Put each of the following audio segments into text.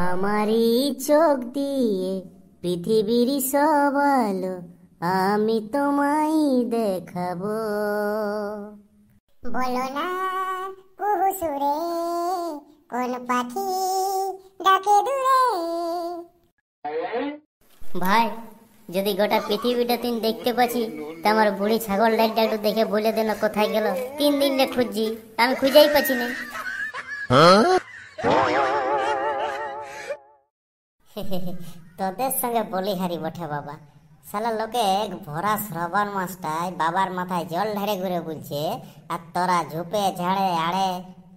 আমারই চোখ দিয়ে পৃথিবীর সব আলো আমি তোমায় দেখাবো। বলো না কুহু সুরে কোন পাখি ডাকে দূরে। ভাই, যদি গোটা পৃথিবীটা তুই দেখতে পাচ্ছি তা আমার বুড়ি ছাগল লাইটটা একটু দেখে বলে দেন কোথায় গেল। 3 দিন খুঁজছি, আমি খুঁজেই পাচ্ছি না। তোদের সঙ্গে বলি হারি বটে বাবা। শালা লোকে ভরা শ্রাবণ মাসটায় বাবার মাথায় জল ঢেড়ে ঘুরে বলছে, আর তোরা ঝোপে ঝাড়ে আড়ে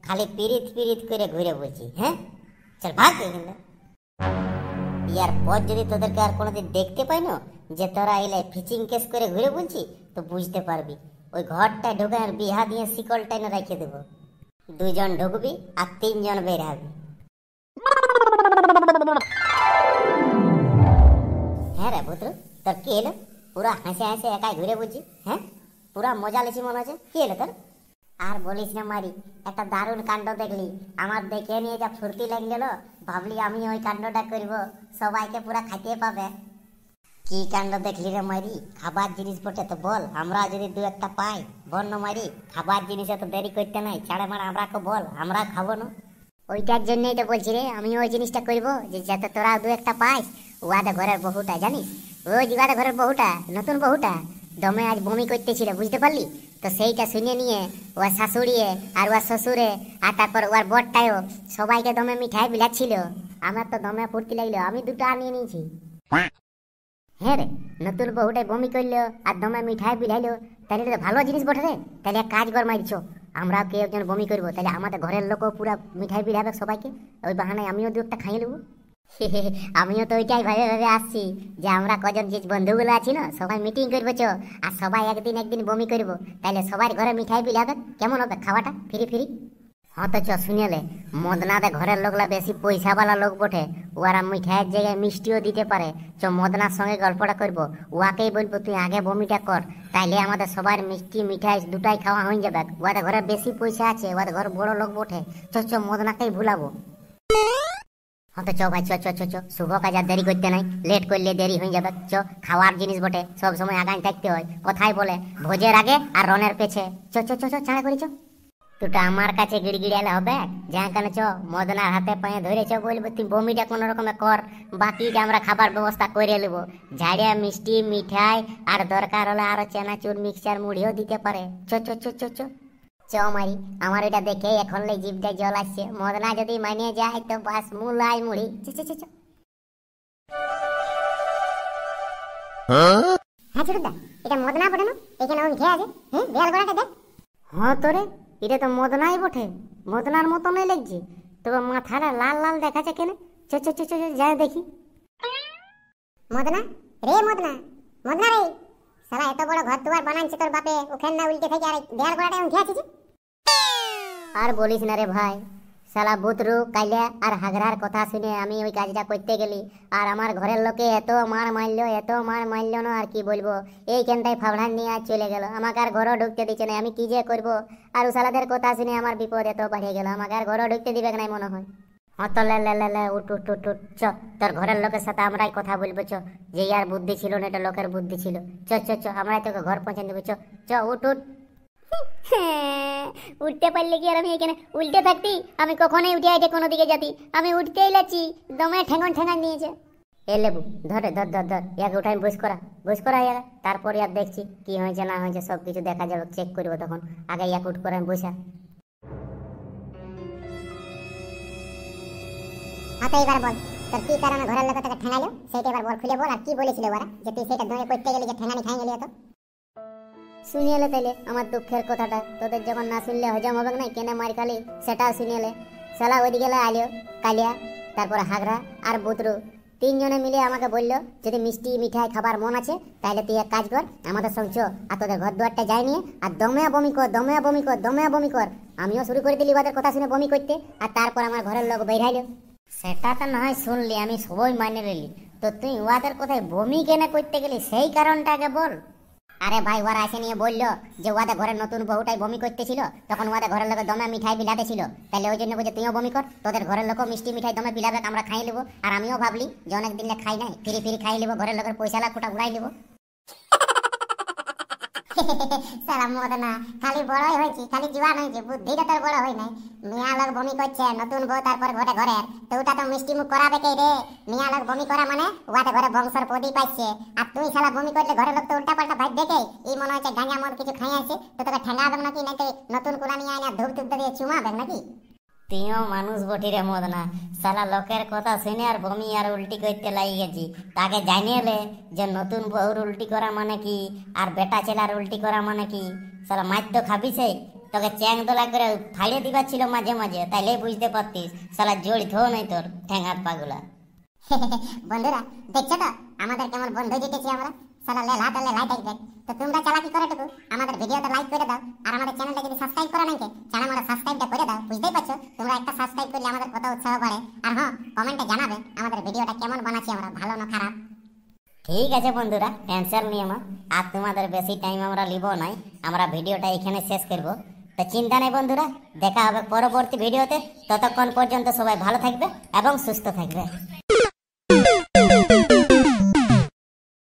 খালি পিরিত পিরিত করে ঘুরে বলছি। হ্যাঁ, চল ভাগ এখানে। ইয়ার পর যদি তোদেরকে আর কোনোদিন দেখতে পাই না যে তোরা এলে ফিচিং কেস করে ঘুরে বলছি, তো বুঝতে পারবি ওই ঘরটায় ঢুকে আর বিহা দিয়ে শিকল টাইনে রেখে দেবো। 2 জন ঢুকবি আর 3 জন বের হবি। হ্যাঁ রে পুত্র, তোর কি এলো? পুরা হাসে হাসে একাই ঘুরে বুঝছি। হ্যাঁ, পুরা মজা লেছি মনে হচ্ছে। কি এলো তোর? আর বলিস না মারি, একটা দারুণ কাণ্ড দেখলি। আমার দেখে নিয়ে যা ফুর্তি লেগে গেল, ভাবলি আমি ওই কাণ্ডটা করব, সবাইকে পুরা খাইতে পাবে। কি কাণ্ড দেখলি রে মারি? খাবার জিনিস বটে তো বল, আমরা যদি 2 একটা পাই বন্য মারি। খাবার জিনিসে তো দেরি করতে নাই, ছাড়ে মারা আমরা বল, আমরা খাবো না। ওইটার জন্যই তো বলছি রে, আমি ওই জিনিসটা করব যে যাতে তোরা 2 একটা পাইস। ওয়াদা ঘরের বহুটা জানিস, ওই জিগাদা ঘরের বহুটা, নতুন বহুটা দমে আজ বমি করতেছিল, বুঝতে পারলি? তো সেইটা শুনে নিয়ে ওর শাশুড়িয়ে আর ওর শ্বশুরে আর তারপর ওর বরটায়ও সবাইকে দমে মিঠাই বিলাচ্ছিল। আমার তো দমে ফুর্তি লাগলো, আমি 2টা নিয়ে নিয়েছি। হ্যাঁ রে, নতুন বহুটাই বমি করলো আর দমে মিঠাই বিলাইলো, তাহলে তো ভালো জিনিস বটে রে। তাহলে এক কাজ কর মারিছ, আমরাও কেউ একজন বমি করবো, তাহলে আমাদের ঘরের লোকও পুরা মিঠাই বিলাবে সবাইকে। ওই বাহানায় আমিও 2 একটা খাইয়ে নেবো। আমিও তো ওইটাই ভাবে ভাবে আসছি যে আমরা কজন যে বন্ধুগুলো আছি না, সবাই মিটিং করবো চো, আর সবাই একদিন বমি করবো, তাহলে সবার ঘরে মিঠাই বিলাবে। কেমন হবে খাওয়াটা? Free free. হ্যাঁ তো চ শুনেলে, মদনাদে ঘরের লোকলা বেশি পয়সাওয়ালা লোক বটে, ওরা মিঠাইয়ের জায়গায় মিষ্টিও দিতে পারে। চ মদনার সঙ্গে গল্পটা করবো, ওয়াকেই বলবো তুই আগে বমিটা কর, তাইলে আমাদের সবার মিষ্টি মিঠাই 2টাই খাওয়া হয়ে যাবে। ওদের ঘরে বেশি পয়সা আছে, ওদের ঘর বড় লোক বটে। চ মদনাকেই ভুলাবো। হ্যাঁ তো চ ভাই, চ চ চ চ, শুভ কাজ আর দেরি করতে নাই, লেট করলে দেরি হয়ে যাবে। চ, খাওয়ার জিনিস বটে, সব সময় আগায় থাকতে হয়। কথাই বলে ভোজের আগে আর রনের পেছে। চ চ চ চ, ছাড়া করি চ। তুটা আমার কাছে গিড়গিড়ালে হবে? যা কেন চ, মদনার হাতে পায়ে ধরেছ, বলবো তুই বমিটা কোনো রকমে কর, বাকিটা আমরা খাবার ব্যবস্থা করে নেবো। ঝাড়িয়া মিষ্টি মিঠাই আর দরকার হলে আরো চেনাচুর মিক্সচার মুড়িও দিতে পারে। চ চ চ চ চ চ মারি। আমার এটা দেখে এখন জিভটা জল আসছে। মদনা যদি মানিয়ে যায় তো বাস মুলাই মুড়ি। চ চ চ চ। হ্যাঁ ছোটদা, এটা মদনা বটে না? এখানে ওই খেয়ে আছে। হ্যাঁ, বিয়াল গড়াটা দেখ। হ্যাঁ তোরে, এটা তো মদনাই বটে, মদনার মতনই লাগছে, তবে মাথাটা লাল লাল দেখাচ্ছে কেন? চ চ চ চ, যাই দেখি। মদনা রে, মদনা, মদনা রে, শালা এত বড় ঘর দুয়ার বানাইছে তোর বাপে, ওখানে না উল্টে থেকে আর বিয়াল গড়াটা উঠে আছিস। আর বলিস না রে ভাই, শালা বুতরু কাইলা আর হাগরার কথা শুনে আমি ওই কাজটা করতে গেলি, আর আমার ঘরের লোকে এত মার মারলো না, আর কি বলবো। এইখানটায় ফাবড়ান নিয়ে আর চলে গেল, আমাকে আর ঘরও ঢুকতে দিচ্ছে না। আমি কি যে করবো, আর শালাদের কথা শুনে আমার বিপদ এত বাড়িয়ে গেল, আমাকে আর ঘরও ঢুকতে দিবে না মনে হয়। হত লে উঠ উঠ উঠ উঠ, চ তোর ঘরের লোকের সাথে আমরাই কথা বলবো। চ, যে আর বুদ্ধি ছিল না, এটা লোকের বুদ্ধি ছিল। চ চ চ, আমরাই তোকে ঘর পৌঁছে দেবো। চ চ, উঠ উঠ। উঠতে পারলে কি আর আমি এখানে উল্টে থাকতি? আমি কখনোই উঠে আইটে কোনো দিকে যাতি, আমি উঠতেই লাচ্ছি, দমে ঠেঙ্গন দিয়েছে। এ লেবু ধরে ধর ধর ধর, ইয়াকে উঠাই বস করা ইয়াকে, তারপর ইয়ার দেখছি কি হয়েছে না হয়েছে সব কিছু দেখা যাবে, চেক করবো তখন। আগে ইয়াকে উঠ করে বসা। হাতে এবার বল, তোর কি কারণে ঘরের লোক তোকে ঠেঙাইলো সেটা এবার বল, খুলে বল। আর কি বলেছিল ওরা যে তুই সেটা ধরে করতে গেলি, যে ঠেঙানি খাই গেলি? তো শুনিয়ে তাইলে আমার দুঃখের কথাটা, তোদের যখন না শুনলে হজম হবে না, কেন মার খালি সেটাও শুনিয়ে। শালা ওইদিকে আলিও কালিয়া, তারপর হাগরা আর বুতরু, 3 জনে মিলে আমাকে বললো যদি মিষ্টি মিঠাই খাবার মন আছে তাহলে তুই এক কাজ কর, আমাদের সঙ্গে চ, আর তোদের ঘর দুয়ারটা যাই নিয়ে আর দমে বমি কর। আমিও শুরু করে দিলি ওদের কথা শুনে বমি করতে, আর তারপর আমার ঘরের লোক বেরাইলো। সেটা তো না হয় শুনলি, আমি সবই মানে নিলি, তো তুই ওদের কোথায় বমি কেন করতে গেলি সেই কারণটাকে বল। আরে ভাই ওরা এসে নিয়ে বললো যে ওদের ঘরের নতুন বউটাই বমি করতেছিল, তখন ওদের ঘরের লোক দমে মিঠাই বিলাতে ছিল, তাহলে ওই জন্য বলছে তুইও বমি কর, তোদের ঘরের লোকও মিষ্টি মিঠাই দমে বিলাবে, আমরা খাই নেবো। আর আমিও ভাবলি যে অনেক দিন খাই নাই, ফিরি ফিরি খাই নেবো, ঘরের লোকের পয়সা লাখটা উড়াই নেবো। সালা মদনা খালি বড়ই হয়েছি, খালি জোয়ান হয়েছি, বুদ্ধিটা তোর বড় হয় নাই। মিয়া লোক বমি করছে, নতুন বউ তারপর ঘরে ঘরের, তো ওটা তো মিষ্টি মুখ করাবে কে রে? মিয়া লোক বমি করা মানে ওয়াতে ঘরে বংশর প্রদীপ পাইছে, আর তুই শালা বমি করলে ঘরের লোক তো উল্টা পাল্টা ভাই দেখে এই মনে হচ্ছে গাঁজা মদ কিছু খাই আছে, তো তোকে ঠেঙ্গা দেব নাকি, নাকি নতুন কোলা নিয়ে আয় না ধূপ টুপ দিয়ে চুমাবে নাকি? তুইও মানুষ বটি রে মদনা, সালা লোকের কথা শুনে আর বমি আর উল্টি করতে লাগি গেছি। তাকে জানিয়ে লে যে নতুন বউর উল্টি করা মানে কি, আর বেটা ছেলার উল্টি করা মানে কি। সালা মাছ তো খাবি সেই, তোকে চ্যাং দোলা করে ফাড়িয়ে দিবার ছিল মাঝে মাঝে, তাইলে বুঝতে পারতিস। সালা জড়ি থো নাই তোর ঠ্যাঙ্গাত পাগুলা। বন্ধুরা দেখছো তো আমাদের কেমন বন্ধু জিতেছি আমরা, সালা লে লাট লে লাইট দেখ। তো তোমরা চালাকি করে টুকু আমাদের ভিডিওটা লাইক করে দাও, আর আমাদের চ্যানেলটা যদি সাবস্ক্রাইব করা নাই চ্যানেল আমরা সাবস্ক্রাইবটা করে দাও। বুঝতেই পারছো তোমরা একটা সাবস্ক্রাইব করলে আমাদের কত উৎসাহ বাড়ে। আর হ্যাঁ, কমেন্টে জানাবে আমাদের ভিডিওটা কেমন বানাচ্ছি আমরা, ভালো না খারাপ। ঠিক আছে বন্ধুরা, টেনশন নিয়ে মা, আর তোমাদের বেশি টাইম আমরা লিব নাই, আমরা ভিডিওটা এখানে শেষ করব। তো চিন্তা নেই বন্ধুরা, দেখা হবে পরবর্তী ভিডিওতে। ততক্ষণ পর্যন্ত সবাই ভালো থাকবে এবং সুস্থ থাকবে।